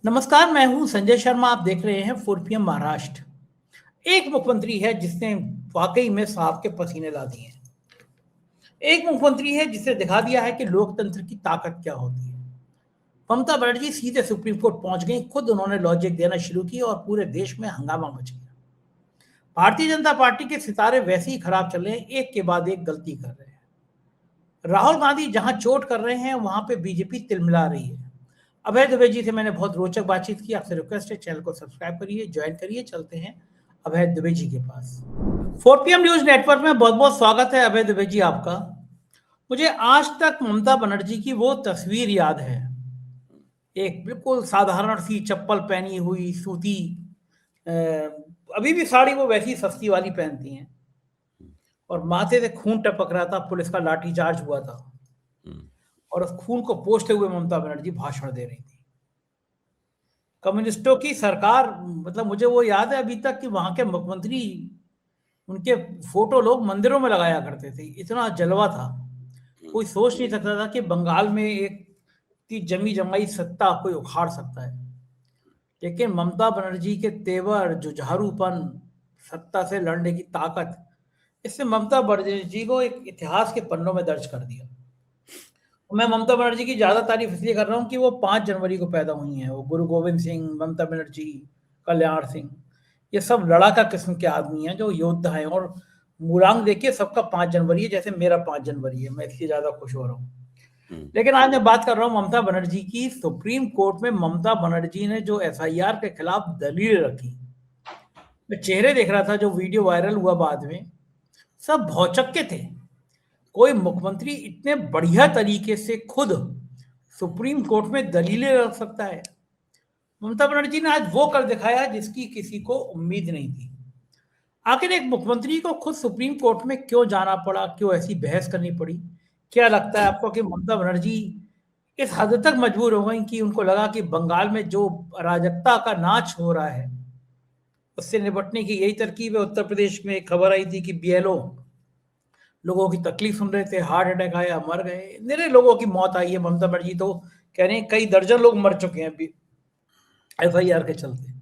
नमस्कार, मैं हूं संजय शर्मा। आप देख रहे हैं 4 PM महाराष्ट्र। एक मुख्यमंत्री है जिसने वाकई में सांप के पसीने ला दिए हैं। एक मुख्यमंत्री है जिसने दिखा दिया है कि लोकतंत्र की ताकत क्या होती है। ममता बनर्जी सीधे सुप्रीम कोर्ट पहुंच गई। खुद उन्होंने लॉजिक देना शुरू की और पूरे देश में हंगामा मच गया। भारतीय जनता पार्टी के सितारे वैसे ही खराब चल रहे हैं, एक के बाद एक गलती कर रहे हैं। राहुल गांधी जहां चोट कर रहे हैं वहां पे बीजेपी तिलमिला रही है। अभय दुबे जी से मैंने बहुत रोचक बातचीत की। आपसे रिक्वेस्ट है, चैनल को सब्सक्राइब करिए, ज्वाइन करिए। चलते हैं अभय दुबे जी के पास। 4 PM न्यूज नेटवर्क में बहुत बहुत स्वागत है अभय दुबे जी आपका। मुझे आज तक ममता बनर्जी की वो तस्वीर याद है, एक बिल्कुल साधारण सी चप्पल पहनी हुई सूती, अ, अभी भी साड़ी वो वैसी सस्ती वाली पहनती हैं, और माथे से खून टपक रहा था, पुलिस का लाठीचार्ज हुआ था, और उस खून को पोंछते हुए ममता बनर्जी भाषण दे रही थी। कम्युनिस्टों की सरकार, मतलब मुझे वो याद है अभी तक कि वहां के मुख्यमंत्री, उनके फोटो लोग मंदिरों में लगाया करते थे, इतना जलवा था। कोई सोच नहीं सकता था कि बंगाल में एक की जमी जमाई सत्ता कोई उखाड़ सकता है। लेकिन ममता बनर्जी के तेवर, जुझारूपन, सत्ता से लड़ने की ताकत, इससे ममता बनर्जी को एक इतिहास के पन्नों में दर्ज कर दिया। मैं ममता बनर्जी की ज्यादा तारीफ इसलिए कर रहा हूँ कि वो 5 जनवरी को पैदा हुई हैं। वो गुरु गोविंद सिंह, ममता बनर्जी, कल्याण सिंह, ये सब लड़ाका किस्म के आदमी हैं जो योद्धा हैं। और मूलांक देखिए, सबका 5 जनवरी है, जैसे मेरा 5 जनवरी है। मैं इसलिए ज्यादा खुश हो रहा हूँ। लेकिन आज मैं बात कर रहा हूँ ममता बनर्जी की। सुप्रीम कोर्ट में ममता बनर्जी ने जो FIR के खिलाफ दलील रखी, मैं चेहरे देख रहा था जो वीडियो वायरल हुआ बाद में, सब भौचक्के थे। कोई मुख्यमंत्री इतने बढ़िया तरीके से खुद सुप्रीम कोर्ट में दलीलें रख सकता है? ममता बनर्जी ने आज वो कर दिखाया जिसकी किसी को उम्मीद नहीं थी। आखिर एक मुख्यमंत्री को खुद सुप्रीम कोर्ट में क्यों जाना पड़ा, क्यों ऐसी बहस करनी पड़ी? क्या लगता है आपको कि ममता बनर्जी इस हद तक मजबूर हो गई कि उनको लगा कि बंगाल में जो अराजकता का नाच हो रहा है उससे निपटने की यही तरकीब है? उत्तर प्रदेश में एक खबर आई थी कि BLO लोगों की तकलीफ सुन रहे थे, हार्ट अटैक आया, मर गए। मेरे लोगों की मौत आई है। ममता बनर्जी तो कह रहे हैं कई दर्जन लोग मर चुके हैं FIR के चलते।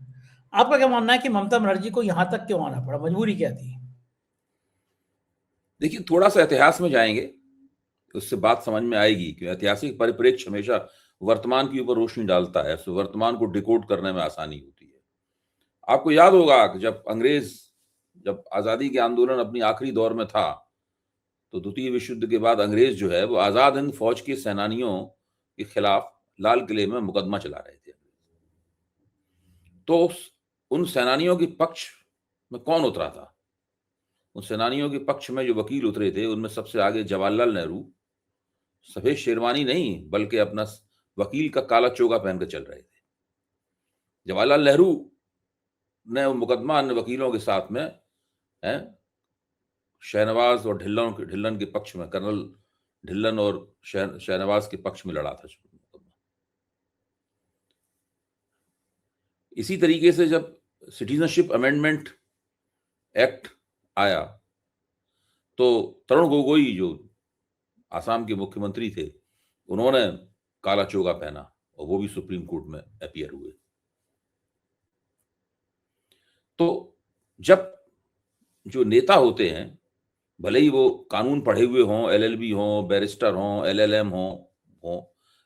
आपका क्या मानना है कि ममता बनर्जी को यहां तक क्यों आना पड़ा? मजबूरी क्या थी? देखिए, थोड़ा सा इतिहास में जाएंगे, उससे बात समझ में आएगी कि ऐतिहासिक परिप्रेक्ष्य हमेशा वर्तमान के ऊपर रोशनी डालता है, उससे वर्तमान को डिकोड करने में आसानी होती है। आपको याद होगा कि जब आजादी के आंदोलन अपनी आखिरी दौर में था, तो द्वितीय विश्व युद्ध के बाद अंग्रेज जो है वो आजाद हिंद फौज के सेनानियों के खिलाफ लाल किले में मुकदमा चला रहे थे। तो उन सेनानियों के पक्ष में कौन उतरा था? उन सेनानियों के पक्ष में जो वकील उतरे थे उनमें सबसे आगे जवाहरलाल नेहरू, सफेद शेरवानी नहीं बल्कि अपना वकील का काला चोगा पहनकर चल रहे थे। जवाहरलाल नेहरू ने वो मुकदमा अन्य वकीलों के साथ में है, शहनवाज और ढिल्लन के पक्ष में, कर्नल ढिल्लन और शहनवाज के पक्ष में लड़ा था मुकदमा। इसी तरीके से जब सिटीजनशिप अमेंडमेंट एक्ट आया तो तरुण गोगोई जो आसाम के मुख्यमंत्री थे, उन्होंने काला चोगा पहना और वो भी सुप्रीम कोर्ट में अपीयर हुए। तो जब जो नेता होते हैं, भले ही वो कानून पढ़े हुए हों, LLB हों, बैरिस्टर हों, LLM हों,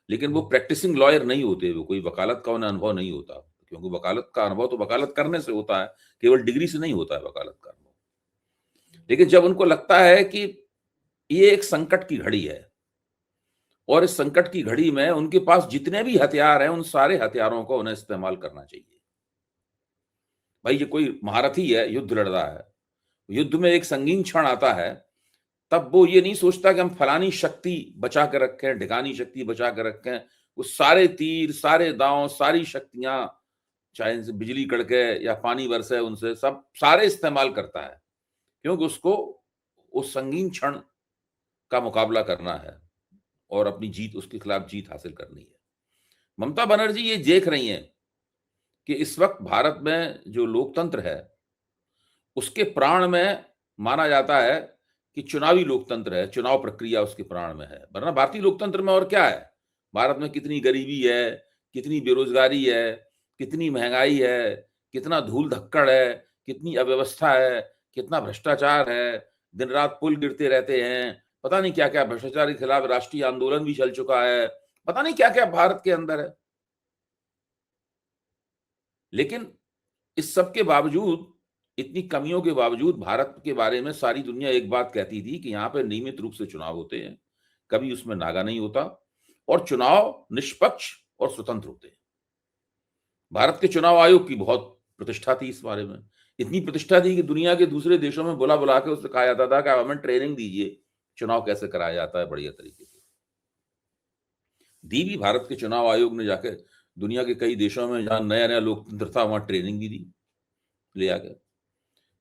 लेकिन वो प्रैक्टिसिंग लॉयर नहीं होते, वो कोई वकालत का उन्हें अनुभव नहीं होता, क्योंकि वकालत का अनुभव तो वकालत करने से होता है, केवल डिग्री से नहीं होता है वकालत का अनुभव। लेकिन जब उनको लगता है कि ये एक संकट की घड़ी है और इस संकट की घड़ी में उनके पास जितने भी हथियार हैं उन सारे हथियारों को उन्हें इस्तेमाल करना चाहिए। भाई, ये कोई महारथी है, युद्ध लड़ रहा है, युद्ध में एक संगीन क्षण आता है, तब वो ये नहीं सोचता कि हम फलानी शक्ति बचा कर रखें, ढिकानी शक्ति बचा कर रखें। वो सारे तीर, सारे दांव, सारी शक्तियां, चाहे इनसे बिजली कड़के या पानी बरसे, उनसे सब सारे इस्तेमाल करता है, क्योंकि उसको उस संगीन क्षण का मुकाबला करना है और अपनी जीत, उसके खिलाफ जीत हासिल करनी है। ममता बनर्जी ये देख रही हैं कि इस वक्त भारत में जो लोकतंत्र है उसके प्राण में माना जाता है कि चुनावी लोकतंत्र है, चुनाव प्रक्रिया उसके प्राण में है। वरना भारतीय लोकतंत्र में और क्या है? भारत में कितनी गरीबी है, कितनी बेरोजगारी है, कितनी महंगाई है, कितना धूल धक्कड़ है, कितनी अव्यवस्था है, कितना भ्रष्टाचार है, दिन रात पुल गिरते रहते हैं, पता नहीं क्या क्या भ्रष्टाचार के खिलाफ राष्ट्रीय आंदोलन भी चल चुका है, पता नहीं क्या क्या भारत के अंदर है। लेकिन इस सब के बावजूद, इतनी कमियों के बावजूद भारत के बारे में सारी दुनिया एक बात कहती थी कि यहाँ पे नियमित रूप से चुनाव होते हैं, कभी उसमें नागा नहीं होता और चुनाव निष्पक्ष और स्वतंत्र होते हैं। भारत के चुनाव आयोग की बहुत प्रतिष्ठा थी इस बारे में, इतनी प्रतिष्ठा थी कि दुनिया के दूसरे देशों में बुला बुला के उससे कहा जाता था कि आप हमें ट्रेनिंग दीजिए, चुनाव कैसे कराया जाता है बढ़िया तरीके से। दी भी भारत के चुनाव आयोग ने जाकर दुनिया के कई देशों में जहां नया नया लोकतंत्र था वहां ट्रेनिंग भी दी, ले आकर।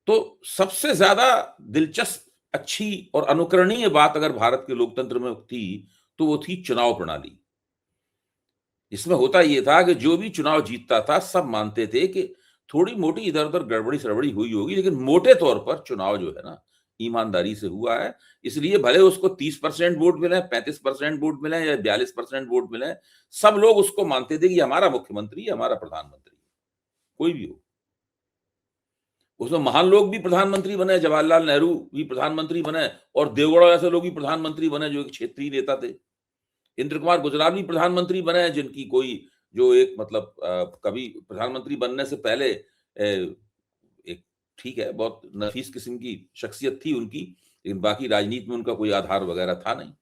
तो सबसे ज्यादा दिलचस्प, अच्छी और अनुकरणीय बात अगर भारत के लोकतंत्र में थी तो वो थी चुनाव प्रणाली। इसमें होता ये था कि जो भी चुनाव जीतता था सब मानते थे कि थोड़ी मोटी इधर उधर गड़बड़ी सड़बड़ी हुई होगी, लेकिन मोटे तौर पर चुनाव जो है ना ईमानदारी से हुआ है। इसलिए भले उसको 30% वोट मिले, 35% वोट मिले या 42% वोट मिले, सब लोग उसको मानते थे कि हमारा मुख्यमंत्री, हमारा प्रधानमंत्री, कोई भी हो। उसमें महान लोग भी प्रधानमंत्री बने, जवाहरलाल नेहरू भी प्रधानमंत्री बने और देवगौड़ा जैसे लोग भी प्रधानमंत्री बने जो एक क्षेत्रीय नेता थे। इंद्र कुमार गुजराल भी प्रधानमंत्री बने जिनकी कोई जो एक मतलब कभी प्रधानमंत्री बनने से पहले एक ठीक है बहुत नफीस किस्म की शख्सियत थी उनकी, लेकिन बाकी राजनीति में उनका कोई आधार वगैरह था नहीं।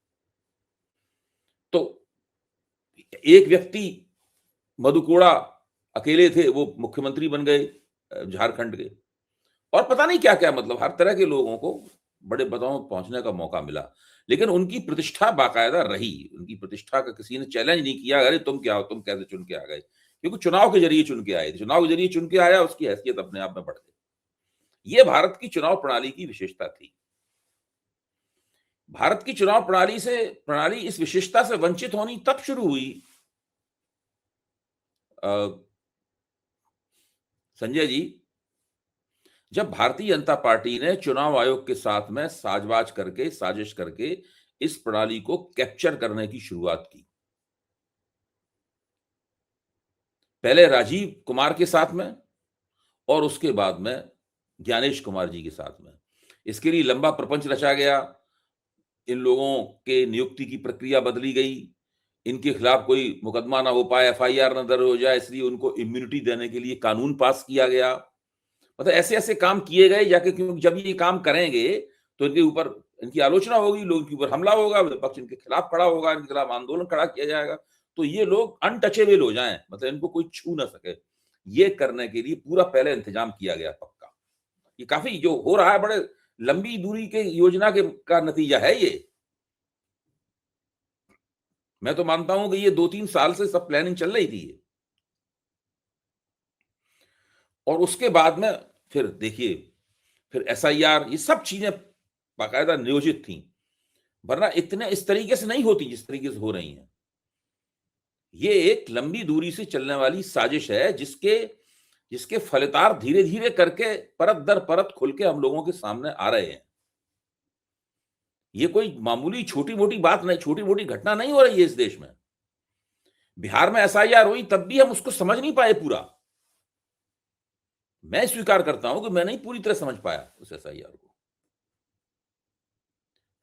तो एक व्यक्ति मधु कोड़ा अकेले थे, वो मुख्यमंत्री बन गए झारखंड के, और पता नहीं क्या क्या मतलब हर तरह के लोगों को बड़े पदों में पहुंचने का मौका मिला, लेकिन उनकी प्रतिष्ठा बाकायदा रही। उनकी प्रतिष्ठा का किसी ने चैलेंज नहीं किया, अरे तुम क्या हो, तुम कैसे चुन के आ गए, क्योंकि चुनाव के जरिए चुन के आए थे, चुनाव के जरिए चुन के आया, उसकी हैसियत अपने आप में बढ़ गई। ये भारत की चुनाव प्रणाली की विशेषता थी। भारत की चुनाव प्रणाली इस विशेषता से वंचित होनी तब शुरू हुई संजय जी, जब भारतीय जनता पार्टी ने चुनाव आयोग के साथ में साजिश करके इस प्रणाली को कैप्चर करने की शुरुआत की। पहले राजीव कुमार के साथ में और उसके बाद में ज्ञानेश कुमार जी के साथ में। इसके लिए लंबा प्रपंच रचा गया, इन लोगों के नियुक्ति की प्रक्रिया बदली गई, इनके खिलाफ कोई मुकदमा ना हो पाए, FIR न दर्ज हो जाए, इसलिए उनको इम्यूनिटी देने के लिए कानून पास किया गया। मतलब ऐसे ऐसे काम किए गए जाके, क्योंकि जब ये काम करेंगे तो इनके ऊपर इनकी आलोचना होगी, लोगों के ऊपर हमला होगा, विपक्ष इनके खिलाफ खड़ा होगा, इनके खिलाफ आंदोलन खड़ा किया जाएगा, तो ये लोग अनटचेबल हो जाएं, मतलब इनको कोई छू ना सके। ये करने के लिए पूरा पहले इंतजाम किया गया पक्का। ये काफी जो हो रहा है बड़े लंबी दूरी के योजना के का नतीजा है ये। मैं तो मानता हूं कि ये 2-3 साल से सब प्लानिंग चल रही थी। और उसके बाद में फिर देखिए, फिर SIR, ये सब चीजें बाकायदा नियोजित थी, वरना इतने इस तरीके से नहीं होती जिस तरीके से हो रही हैं। ये एक लंबी दूरी से चलने वाली साजिश है जिसके फलितार धीरे धीरे करके परत दर परत खुल के हम लोगों के सामने आ रहे हैं। ये कोई मामूली छोटी मोटी बात नहीं, छोटी मोटी घटना नहीं हो रही है इस देश में। बिहार में SIR हुई तब भी हम उसको समझ नहीं पाए पूरा। मैं स्वीकार करता हूं कि मैं नहीं पूरी तरह समझ पाया उस SIR को।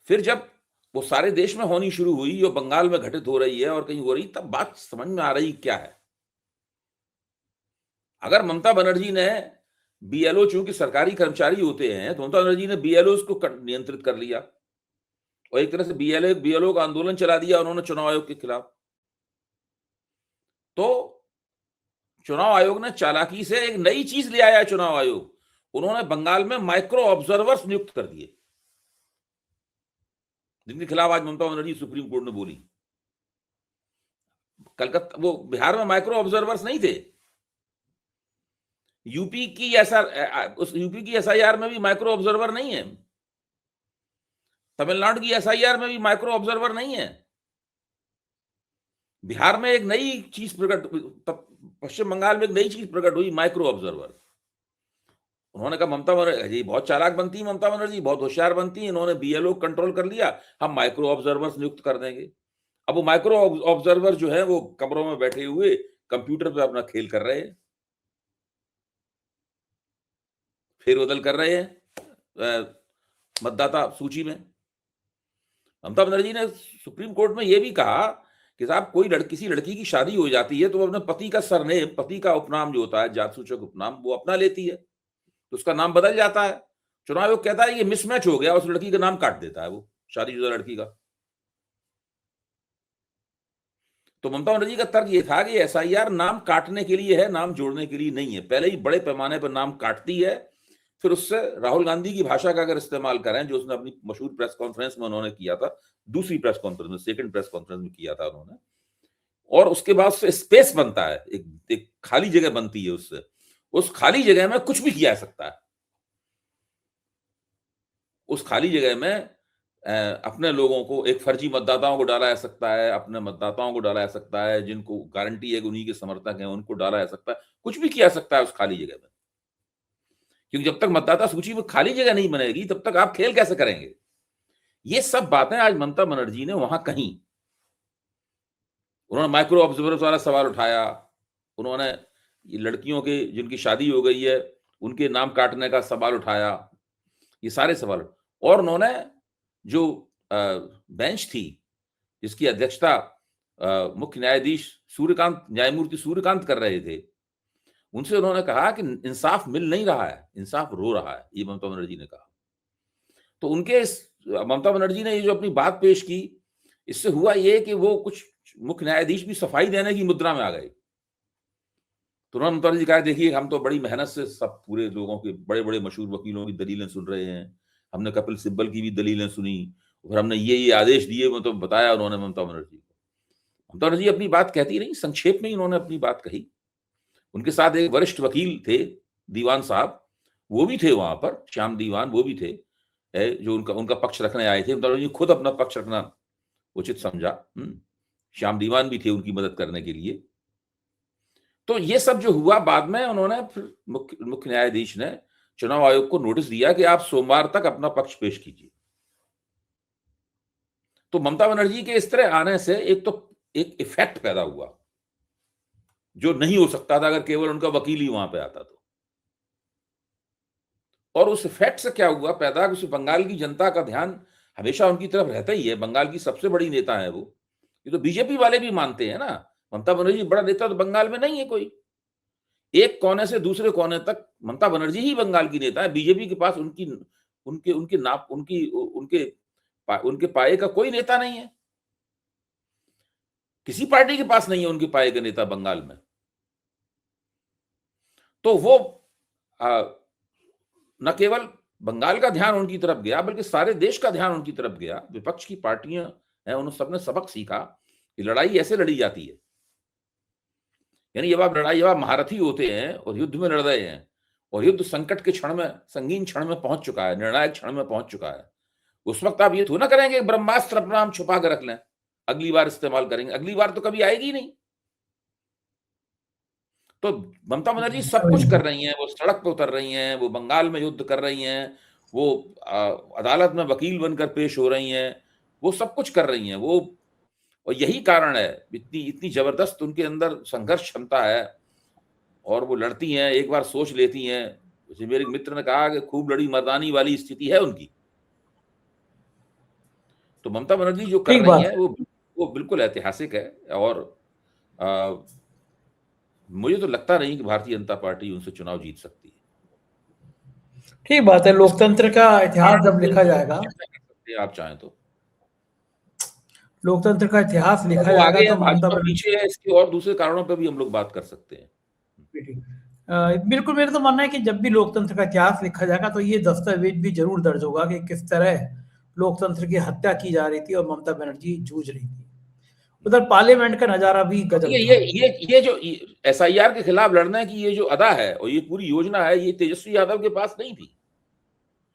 फिर जब वो सारे देश में होनी शुरू हुई, जो बंगाल में घटित हो रही है और कहीं हो रही, तब बात समझ में आ रही क्या है। अगर ममता बनर्जी ने BLO, चूंकि सरकारी कर्मचारी होते हैं, तो ममता बनर्जी ने BLOs को नियंत्रित कर लिया और एक तरह से BLO का आंदोलन चला दिया उन्होंने चुनाव आयोग के खिलाफ। तो चुनाव आयोग ने चालाकी से एक नई चीज ले आया चुनाव आयोग, उन्होंने बंगाल में माइक्रो ऑब्जर्वर्स नियुक्त कर दिए, जिनके खिलाफ आज ममता बनर्जी सुप्रीम कोर्ट में बोली। कलकत्ता, वो बिहार में माइक्रो ऑब्जर्वर्स नहीं थे। यूपी की SIR में भी माइक्रो ऑब्जर्वर नहीं है, तमिलनाडु की SIR में भी माइक्रो ऑब्जर्वर नहीं है। बिहार में एक नई चीज पश्चिम बंगाल में एक नई चीज प्रकट हुई, माइक्रो ऑब्जर्वर। उन्होंने कहा ममता बनर्जी बहुत चालाक बनती है, ममता बनर्जी बहुत होशियार बनती है, इन्होंने BLO कंट्रोल कर लिया, हम माइक्रो ऑब्जर्वर्स नियुक्त कर देंगे। अब वो माइक्रो ऑब्जर्वर जो है वो कमरों में बैठे हुए कंप्यूटर पे अपना खेल कर रहे हैं। फेरबदल कर रहे हैं मतदाता सूची में। ममता बनर्जी ने सुप्रीम कोर्ट में यह भी कहा कि साहब किसी लड़की की शादी हो जाती है तो वो अपने पति का सरनेम, पति का उपनाम जो होता है, जात सूचक उपनाम, वो अपना लेती है, तो उसका नाम बदल जाता है। चुनाव आयोग कहता है ये मिसमैच हो गया, उस लड़की का नाम काट देता है वो शादीशुदा लड़की का। तो ममता बनर्जी का तर्क ये था कि एसआईआर नाम काटने के लिए है, नाम जोड़ने के लिए नहीं है। पहले ही बड़े पैमाने पर नाम काटती है, फिर उससे राहुल गांधी की भाषा का अगर इस्तेमाल करें, जो उसने अपनी मशहूर प्रेस कॉन्फ्रेंस में उन्होंने किया था, दूसरी प्रेस कॉन्फ्रेंस में, सेकंड प्रेस कॉन्फ्रेंस में किया था उन्होंने, और उसके बाद से स्पेस बनता है, एक खाली जगह बनती है, उससे उस खाली जगह में कुछ भी किया जा सकता है। उस खाली जगह में अपने लोगों को, एक फर्जी मतदाताओं को डाला जा सकता है, अपने मतदाताओं को डाला जा सकता है, जिनको गारंटी है कि उन्हीं के समर्थक हैं, उनको डाला जा सकता है, कुछ भी किया जा सकता है उस खाली जगह में। क्योंकि जब तक मतदाता सूची में खाली जगह नहीं बनेगी, तब तक आप खेल कैसे करेंगे? ये सब बातें आज ममता बनर्जी ने वहां कही। उन्होंने माइक्रो ऑब्जर्वर्स वाला सवाल उठाया, उन्होंने लड़कियों के जिनकी शादी हो गई है उनके नाम काटने का सवाल उठाया, ये सारे सवाल। और उन्होंने जो बेंच थी जिसकी अध्यक्षता मुख्य न्यायाधीश न्यायमूर्ति सूर्यकांत कर रहे थे, उनसे उन्होंने कहा कि इंसाफ मिल नहीं रहा है, इंसाफ रो रहा है, ये ममता बनर्जी ने कहा। तो ममता बनर्जी ने ये जो अपनी बात पेश की, इससे हुआ ये कि वो कुछ मुख्य न्यायाधीश भी सफाई देने की मुद्रा में आ गए। तो उन्होंने ममता बनर्जी कहा, देखिए हम तो बड़ी मेहनत से सब पूरे लोगों के, बड़े बड़े मशहूर वकीलों की दलीलें सुन रहे हैं, हमने कपिल सिब्बल की भी दलीलें सुनी, फिर हमने ये आदेश दिए, मतलब बताया उन्होंने ममता बनर्जी को। ममता बनर्जी अपनी बात कहती नहीं, संक्षेप में ही उन्होंने अपनी बात कही। उनके साथ एक वरिष्ठ वकील थे, दीवान साहब, वो भी थे वहां पर, श्याम दीवान, वो भी थे, जो उनका पक्ष रखने आए थे। ममता बनर्जी खुद अपना पक्ष रखना उचित समझा। श्याम दीवान भी थे उनकी मदद करने के लिए। तो ये सब जो हुआ, बाद में उन्होंने फिर मुख्य न्यायाधीश ने चुनाव आयोग को नोटिस दिया कि आप सोमवार तक अपना पक्ष पेश कीजिए। तो ममता बनर्जी के इस तरह आने से एक इफेक्ट पैदा हुआ जो नहीं हो सकता था अगर केवल उनका वकील ही वहां पे आता तो। और उस इफेक्ट से क्या हुआ पैदा, उस बंगाल की जनता का ध्यान हमेशा उनकी तरफ रहता ही है। बंगाल की सबसे बड़ी नेता है वो, ये तो बीजेपी वाले भी मानते हैं ना। ममता बनर्जी बड़ा नेता तो बंगाल में नहीं है कोई। एक कोने से दूसरे कोने तक ममता बनर्जी ही बंगाल की नेता है। बीजेपी के पास उनके पाए का कोई नेता नहीं है, किसी पार्टी के पास नहीं है उनके पाए का नेता बंगाल में। तो वो न केवल बंगाल का ध्यान उनकी तरफ गया, बल्कि सारे देश का ध्यान उनकी तरफ गया। विपक्ष की पार्टियां हैं, उन सबने सबक सीखा कि लड़ाई ऐसे लड़ी जाती है। यानी जब आप महारथी होते हैं और युद्ध में लड़ रहे हैं, और युद्ध संकट के क्षण में, संगीन क्षण में पहुंच चुका है, निर्णायक क्षण में पहुंच चुका है, उस वक्त आप ये थोड़ा ना करेंगे ब्रह्मास्त्र अपना हम छुपा कर रख लें, अगली बार इस्तेमाल करेंगे, अगली बार तो कभी आएगी नहीं। तो ममता बनर्जी सब कुछ कर रही हैं, वो सड़क पे उतर रही हैं, वो बंगाल में युद्ध कर रही हैं, वो अदालत में वकील बनकर पेश हो रही हैं, वो सब कुछ कर रही हैं वो। और यही कारण है, इतनी जबरदस्त उनके अंदर संघर्ष क्षमता है, और वो लड़ती हैं, एक बार सोच लेती हैं। जैसे मेरे मित्र ने कहा कि खूब लड़ी मर्दानी वाली स्थिति है उनकी। तो ममता बनर्जी जो कर रही है वो बिल्कुल ऐतिहासिक है। और मुझे तो लगता नहीं कि भारतीय जनता पार्टी उनसे चुनाव जीत सकती है। ठीक बात है, लोकतंत्र का इतिहास जब लिखा जाएगा, आप चाहें तो लोकतंत्र का इतिहास लिखा जाएगा तो ममता पीछे है, इसके और दूसरे कारणों पर भी हम लोग बात कर सकते हैं। बिल्कुल, मेरा तो मानना है कि जब भी लोकतंत्र का इतिहास लिखा जाएगा तो ये दस्तावेज भी जरूर दर्ज होगा कि किस तरह लोकतंत्र की हत्या की जा रही थी और ममता बनर्जी जूझ रही थी। उधर पार्लियामेंट का नजारा भी गजब। ये जो एसआईआर के खिलाफ लड़ने की ये जो अदा है और ये पूरी योजना है, ये तेजस्वी यादव के पास नहीं थी।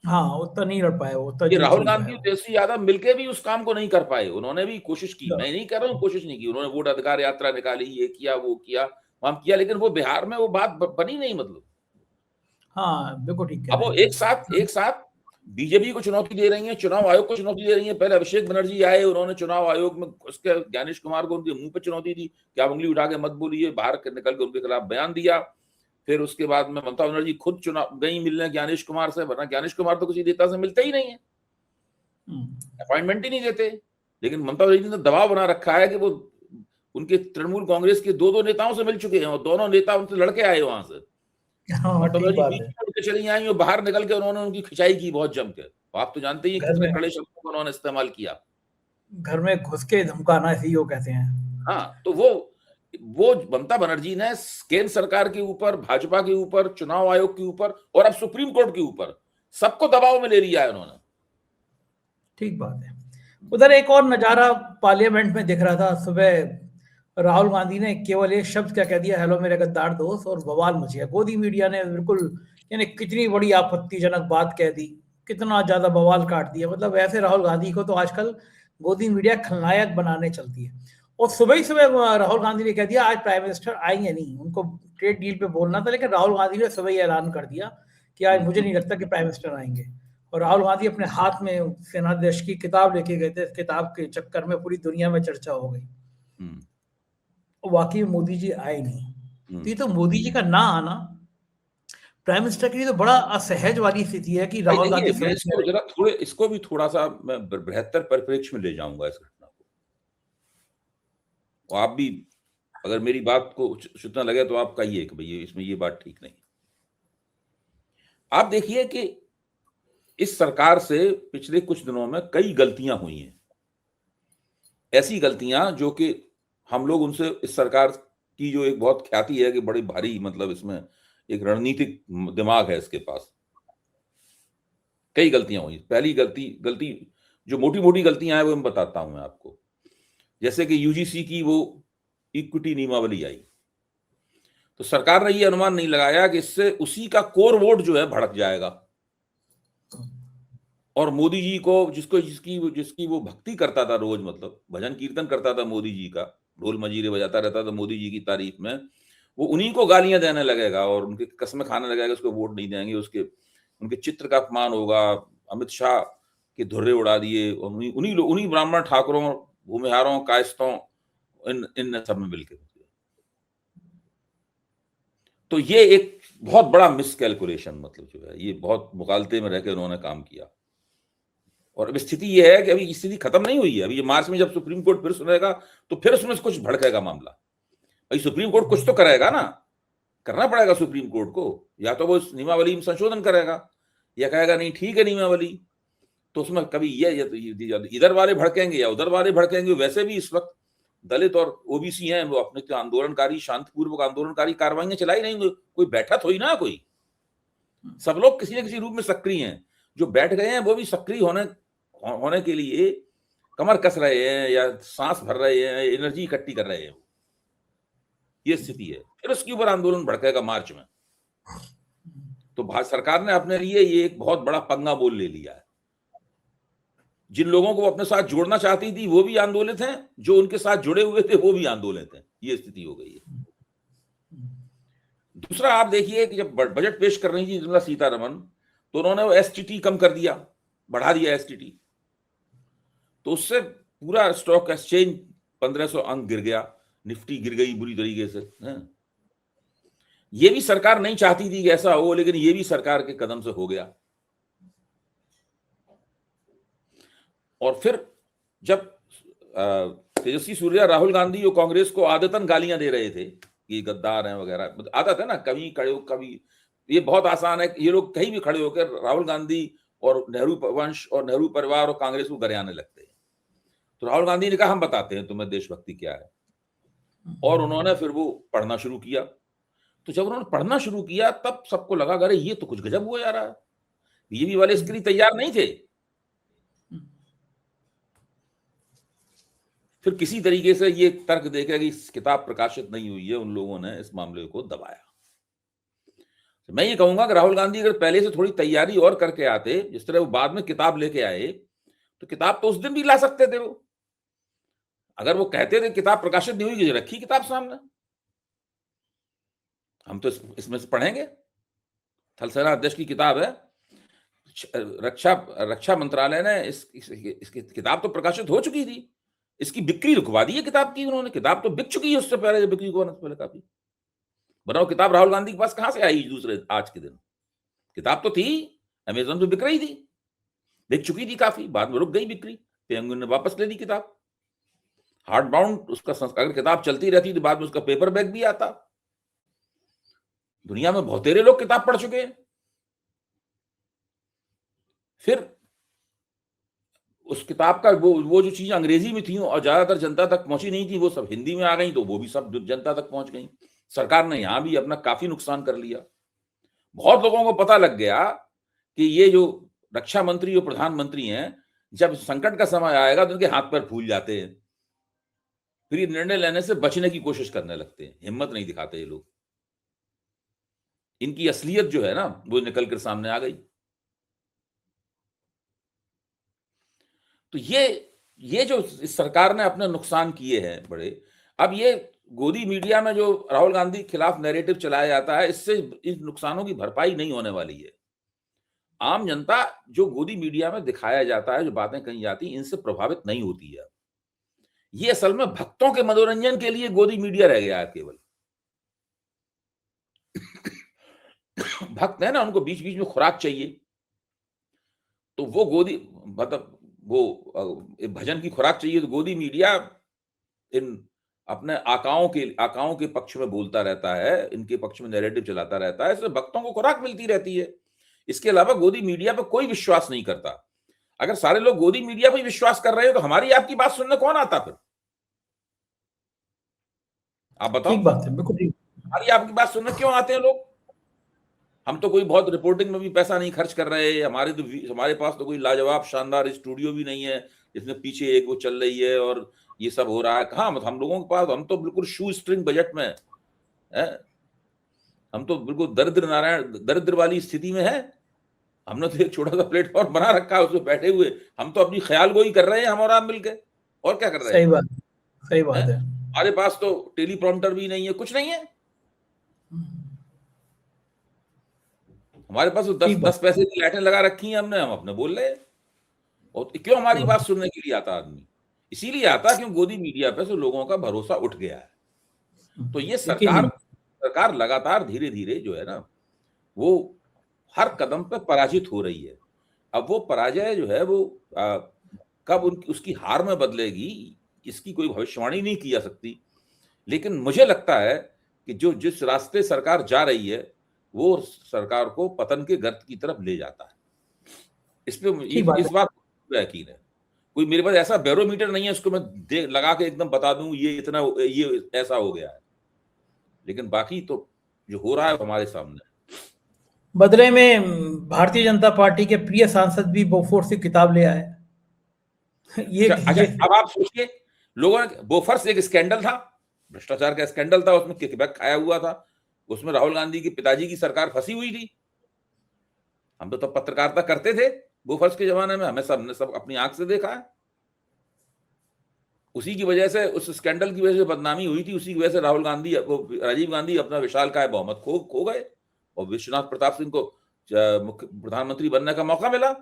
हाँ, उतना नहीं लड़ पाए वो। ये राहुल गांधी और तेजस्वी यादव मिलकर भी उस काम को नहीं कर पाए। उन्होंने भी कोशिश की, मैं नहीं कह रहा हूँ कोशिश नहीं की, उन्होंने वोट अधिकार यात्रा निकाली, ये किया वो किया वहां किया, लेकिन वो बिहार में वो बात बनी नहीं। मतलब हाँ बिल्कुल ठीक है। अब वो एक साथ बीजेपी को चुनौती दे रही है, चुनाव आयोग को चुनौती दे रही है। पहले अभिषेक बनर्जी आए, उन्होंने चुनाव आयोग में उसके ज्ञानेश कुमार को उनके मुंह पे चुनौती दी कि आप उंगली उठा के मत बोलिए, बाहर निकल के उनके खिलाफ बयान दिया। फिर उसके बाद में ममता बनर्जी खुद चुनाव गई मिलने ज्ञानेश कुमार से, वरना ज्ञानेश कुमार तो किसी नेता से मिलते ही नहीं है, अपॉइंटमेंट ही नहीं देते। लेकिन ममता बनर्जी ने दबाव बना रखा है कि वो उनके तृणमूल कांग्रेस के 2 नेताओं से मिल चुके हैं और दोनों नेता उनसे लड़के आए वहां से। ममता बनर्जी बीच में उनके चली आई और बाहर निकल के उन्होंने उनकी खिंचाई की बहुत जम के। आप तो जानते ही कितने कड़े शब्दों को उन्होंने इस्तेमाल किया। घर में घुस के धमकाना, इसी को कहते हैं। हाँ, तो वो ममता बनर्जी ने केंद्र सरकार के ऊपर, भाजपा के ऊपर, चुनाव आयोग के ऊपर और अब सुप्रीम कोर्ट के ऊपर सबको दबाव में ले लिया है उन्होंने। ठीक बात है। उधर एक और नजारा पार्लियामेंट में दिख रहा था सुबह। राहुल गांधी ने केवल एक शब्द क्या कह दिया, हेलो मेरे गद्दार दोस्त, और बवाल मच गया। गोदी मीडिया ने बिल्कुल, यानी कितनी बड़ी आपत्तिजनक बात कह दी, कितना ज्यादा बवाल काट दिया। मतलब ऐसे राहुल गांधी को तो आजकल गोदी मीडिया खलनायक बनाने चलती है। और सुबह ही सुबह राहुल गांधी ने कह दिया आज प्राइम मिनिस्टर आएंगे नहीं, उनको ट्रेड डील पे बोलना था, लेकिन राहुल गांधी ने सुबह ही ऐलान कर दिया कि आज मुझे नहीं लगता कि प्राइम मिनिस्टर आएंगे। और राहुल गांधी अपने हाथ में सेनाध्यक्ष की किताब लेके गए थे, किताब के चक्कर में पूरी दुनिया में चर्चा हो गई। वाकई मोदी जी आए नहीं। तो ये तो मोदी जी का ना आना प्राइम मिनिस्टर के लिए तो बड़ा असहज वाली स्थिति है कि राहुल गांधी इसको भी थोड़ा सा मैं बृहत्तर परिप्रेक्ष्य में ले जाऊंगा इस घटना को। और आप भी अगर मेरी बात को सुनना लगे तो आप कहिए कि भाई इसमें ये बात ठीक नहीं। आप देखिए कि इस सरकार से पिछले कुछ दिनों में कई गलतियां हुई हैं, ऐसी गलतियां जो कि हम लोग उनसे, इस सरकार की जो एक बहुत ख्याति है कि बड़ी भारी, मतलब इसमें एक रणनीतिक दिमाग है इसके पास, कई गलतियां हुई। पहली गलती जो मोटी मोटी गलतियां हैं वो मैं बताता हूं मैं आपको। जैसे कि यूजीसी की वो इक्विटी नियमावली आई, तो सरकार ने ये अनुमान नहीं लगाया कि इससे उसी का कोर वोट जो है भड़क जाएगा और मोदी जी को, जिसकी वो भक्ति करता था रोज, मतलब भजन कीर्तन करता था मोदी जी का, ढोल मजीरे बजाता रहता था मोदी जी की तारीफ में, वो उन्हीं को गालियां देने लगेगा और उनके कस्में खाने लगेगा, उसको वोट नहीं देंगे, उनके चित्र का अपमान होगा, अमित शाह के धुर्रे उड़ा दिए, उन्हीं ब्राह्मण ठाकुरों, भूमिहारों, कायस्तों, इन सब में मिलकर। तो ये एक बहुत बड़ा मिसकैलकुलेशन, मतलब जो है ये बहुत मुगालते में रहकर उन्होंने काम किया। और अब स्थिति ये है कि अभी स्थिति खत्म नहीं हुई है। अभी ये मार्च में जब सुप्रीम कोर्ट फिर सुनेगा तो फिर उसमें कुछ भड़केगा मामला। भाई सुप्रीम कोर्ट कुछ तो करेगा ना, करना पड़ेगा सुप्रीम कोर्ट को। या तो वो नियमावली में संशोधन करेगा या कहेगा नहीं ठीक है नियमावली, तो उसमें कभी ये इधर वाले भड़केंगे या उधर वाले भड़केंगे। वैसे भी इस वक्त दलित और ओबीसी हैं, वो अपने तो आंदोलनकारी, शांतिपूर्वक आंदोलनकारी कार्रवाइयां चलाई नहीं, कोई बैठा थोड़ी ना, कोई, सब लोग किसी न किसी रूप में सक्रिय हैं। जो बैठ गए हैं वो भी सक्रिय होने के लिए कमर कस रहे हैं या सांस भर रहे हैं, एनर्जी इकट्ठी कर रहे हैं। ये स्थिति है। फिर उसके ऊपर आंदोलन भड़केगा मार्च में। तो भारत सरकार ने अपने लिए ये एक बहुत बड़ा पंगा बोल ले लिया है। जिन लोगों को अपने साथ जोड़ना चाहती थी वो भी आंदोलित हैं, जो उनके साथ जुड़े हुए थे वो भी आंदोलित हैं। ये स्थिति हो गई है। दूसरा, आप देखिए कि जब बजट पेश कर रही थी निर्मला सीतारमण, तो उन्होंने वो एसटीटी कम कर दिया, बढ़ा दिया एसटीटी, तो उससे पूरा स्टॉक एक्सचेंज 1500 अंक गिर गया, निफ्टी गिर गई बुरी तरीके से। ये भी सरकार नहीं चाहती थी कि ऐसा हो, लेकिन ये भी सरकार के कदम से हो गया। और फिर जब तेजस्वी सूर्या, राहुल गांधी और कांग्रेस को आदतन गालियां दे रहे थे कि गद्दार हैं वगैरह, आदत है ना, कभी खड़े हो, कभी, ये बहुत आसान है, ये लोग कहीं भी खड़े होकर राहुल गांधी और नेहरू वंश और नेहरू परिवार और कांग्रेस को गरियाने लगते हैं। तो राहुल गांधी ने कहा हम बताते हैं तुम्हें देशभक्ति क्या है, और उन्होंने फिर वो पढ़ना शुरू किया। तो जब उन्होंने पढ़ना शुरू किया तब सबको लगा अरे ये तो कुछ गजब हुआ जा रहा है, बीजेपी वाले इसके लिए तैयार नहीं थे। फिर किसी तरीके से ये तर्क देकर कि किताब प्रकाशित नहीं हुई है, उन लोगों ने इस मामले को दबाया। मैं ये कहूंगा कि राहुल गांधी अगर पहले से थोड़ी तैयारी और करके आते, जिस तरह वो बाद में किताब लेके आए, तो किताब तो उस दिन भी ला सकते थे वो। अगर वो कहते थे किताब प्रकाशित नहीं हुई, रखी किताब सामने, हम तो इसमें से पढ़ेंगे। थल सेना अध्यक्ष की किताब है, रक्षा मंत्रालय ने इसकी किताब तो प्रकाशित हो चुकी थी, इसकी बिक्री रुकवा दी है किताब की उन्होंने। किताब तो बिक चुकी है उससे पहले, बिक्री को पहले काफी बताओ किताब राहुल गांधी के पास कहां से आई दूसरे आज के दिन? किताब तो थी, अमेजोन पे बिक रही थी, बिक चुकी थी काफी, बाद में रुक गई बिक्री, पेंगुइन ने वापस ले ली किताब। हार्ड बाउंड उसका अगर किताब चलती रहती तो बाद में उसका पेपर बैक भी आता। दुनिया में बहुत तेरे लोग किताब पढ़ चुके हैं। फिर उस किताब का वो जो चीजें अंग्रेजी में थी और ज्यादातर जनता तक पहुंची नहीं थी, वो सब हिंदी में आ गई, तो वो भी सब जनता तक पहुंच गई। सरकार ने यहां भी अपना काफी नुकसान कर लिया। बहुत लोगों को पता लग गया कि ये जो रक्षा मंत्री और प्रधानमंत्री हैं, जब संकट का समय आएगा तो उनके हाथ पैर फूल जाते हैं, फिर ये निर्णय लेने से बचने की कोशिश करने लगते हैं, हिम्मत नहीं दिखाते ये लोग। इनकी असलियत जो है ना, वो निकल कर सामने आ गई। तो ये जो इस सरकार ने अपने नुकसान किए हैं बड़े, अब ये गोदी मीडिया में जो राहुल गांधी के खिलाफ नैरेटिव चलाया जाता है, इससे इन नुकसानों की भरपाई नहीं होने वाली है। आम जनता जो गोदी मीडिया में दिखाया जाता है, जो बातें कही जाती, इनसे प्रभावित नहीं होती है। ये असल में भक्तों के मनोरंजन के लिए गोदी मीडिया रह गया है केवल। भक्त है ना, उनको बीच बीच में खुराक चाहिए, तो वो गोदी मतलब वो भजन की खुराक चाहिए, तो गोदी मीडिया इन अपने आकाओं के पक्ष में बोलता रहता है, इनके पक्ष में नैरेटिव चलाता रहता है, इससे भक्तों को खुराक मिलती रहती है। इसके अलावा गोदी मीडिया पर कोई विश्वास नहीं करता। अगर सारे लोग गोदी मीडिया पर विश्वास कर रहे हो तो हमारी आपकी बात सुनने कौन आता फिर? आप बताओ। ठीक बात है, बिल्कुल ठीक। हमारी आपकी बात सुनने क्यों आते हैं लोग? हम तो कोई बहुत रिपोर्टिंग में भी पैसा नहीं खर्च कर रहे, हमारे पास तो कोई लाजवाब शानदार स्टूडियो भी नहीं है जिसमें पीछे एक वो चल रही है और ये सब हो रहा है। कहाँ हम लोगों के पास, हम तो बिल्कुल शू स्ट्रिंग बजट में है, हम तो बिल्कुल दरिद्र वाली स्थिति में है। हमने तो एक छोटा सा प्लेटफॉर्म बना रखा है, उसमें बैठे हुए हम तो अपनी ख्याल गोई कर रहे हैं, हम और आप मिलके, और क्या कर रहे हैं? सही बात है। हमारे पास तो टेलीप्रॉम्प्टर भी नहीं है, कुछ नहीं है हमारे पास। तो 10 पैसे की लाइटें लगा रखी हैं हमने, हम अपने बोल रहे हैं। और क्यों हमारी बात सुनने के लिए आता आदमी? इसीलिए आता क्यों गोदी मीडिया पे से लोगों का भरोसा उठ गया है। तो ये सरकार लगातार धीरे धीरे जो है ना, वो हर कदम पे पराजित हो रही है। अब वो पराजय जो है वो कब उसकी हार में बदलेगी, इसकी कोई भविष्यवाणी नहीं की जा सकती। लेकिन मुझे लगता है कि जिस रास्ते सरकार जा रही है, वो सरकार को पतन के गर्त की तरफ ले जाता है। इस बात यकीन है। कोई मेरे पास ऐसा बैरोमीटर नहीं है उसको मैं लगा के एकदम बता दूं ये ऐसा हो गया है, लेकिन बाकी तो जो हो रहा है हमारे सामने। बदले में भारतीय जनता पार्टी के प्रिय सांसद भी बोफोर्स की किताब ले आए। अब आप सोचिए, लोगों ने बोफोर्स एक स्कैंडल था, भ्रष्टाचार का स्कैंडल था, उसमें किकबैक खाया हुआ था, उसमें राहुल गांधी के पिताजी की सरकार फंसी हुई थी। हम तो तब पत्रकारिता करते थे बोफोर्स के जमाने में, हमें सब अपनी आंख से देखा है। उसी की वजह से, उस स्कैंडल की वजह से बदनामी हुई थी, उसी की वजह से राजीव गांधी अपना विशालकाय बहुमत खो गए और विश्वनाथ प्रताप सिंह को प्रधानमंत्री बनने का मौका मिला।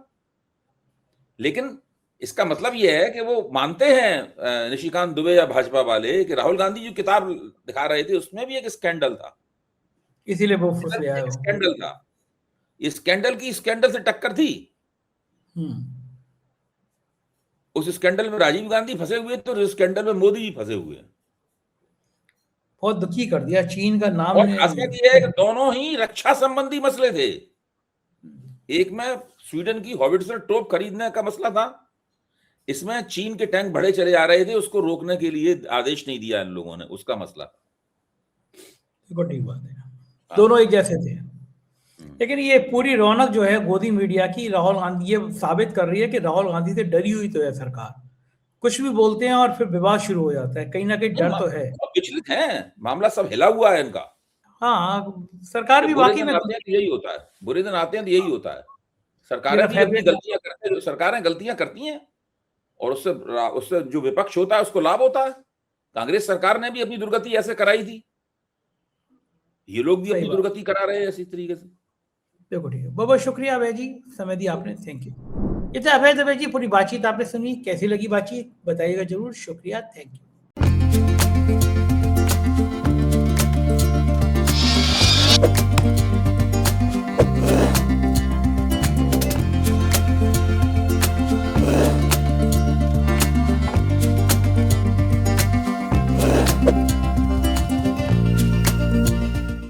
लेकिन इसका मतलब यह है कि वो मानते हैं निशिकांत दुबे या भाजपा वाले कि राहुल गांधी जो किताब दिखा रहे थे उसमें भी एक स्कैंडल था, इसीलिए वो स्कैंडल था। इस स्कैंडल से टक्कर थी। उस स्कैंडल में राजीव गांधी फंसे हुए थे और इस स्कैंडल में मोदी जी फंसे हुए हैं। बहुत दुखी कर दिया चीन का नाम। और खास बात यह है कि दोनों ही रक्षा संबंधी मसले थे। एक में स्वीडन की हॉविट्जर तोप खरीदने का मसला था, इसमें चीन के टैंक बढ़े चले जा रहे थे, उसको रोकने के लिए आदेश नहीं दिया इन लोगों ने, उसका मसला। ठीक बात है, दोनों एक जैसे थे। लेकिन ये पूरी रौनक जो है गोदी मीडिया की, राहुल गांधी ये साबित कर रही है कि राहुल गांधी से डरी हुई तो है सरकार। कुछ भी बोलते हैं और फिर विवाद शुरू हो जाता है, कहीं ना कहीं डर तो है। विचलित है, मामला सब हिला हुआ है इनका। हाँ, सरकार भी वाकई में यही होता है, बुरे दिन आते हैं तो यही होता है। सरकारें गलतियां करती हैं और उससे जो विपक्ष होता है उसको लाभ होता है। कांग्रेस सरकार ने भी अपनी दुर्गति ऐसे कराई थी, ये लोग भी अपनी दुर्गति करा रहे हैं इसी तरीके से। देखो ठीक है, बहुत बहुत शुक्रिया अभय जी, समय दिया आपने, थैंक यू। ये तो अभय जी, पूरी बातचीत आपने सुनी, कैसी लगी बातचीत बताइएगा जरूर। शुक्रिया, थैंक यू।